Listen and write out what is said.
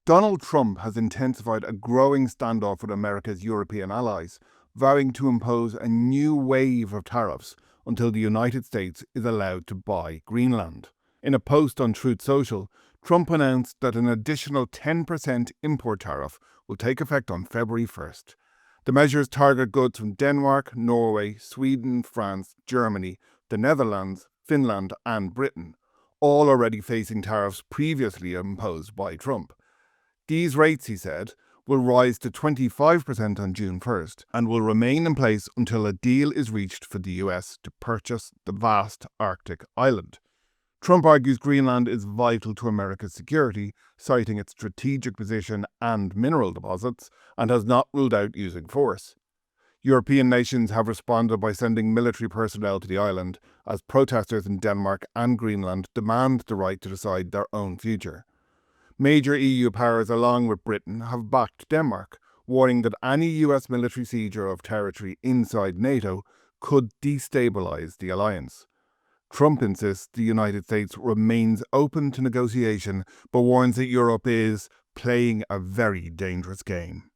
Donald Trump has intensified a growing standoff with America's European allies, vowing to impose a new wave of tariffs until the United States is allowed to buy Greenland. In a post on Truth Social, Trump announced that an additional 10% import tariff will take effect on February 1st. The measures target goods from Denmark, Norway, Sweden, France, Germany, the Netherlands, Finland, and Britain, all already facing tariffs previously imposed by Trump. These rates, he said, will rise to 25% on June 1st and will remain in place until a deal is reached for the US to purchase the vast Arctic island. Trump argues Greenland is vital to America's security, citing its strategic position and mineral deposits, and has not ruled out using force. European nations have responded by sending military personnel to the island, as protesters in Denmark and Greenland demand the right to decide their own future. Major EU powers, along with Britain, have backed Denmark, warning that any US military seizure of territory inside NATO could destabilise the alliance. Trump insists the United States remains open to negotiation, but warns that Europe is playing a very dangerous game.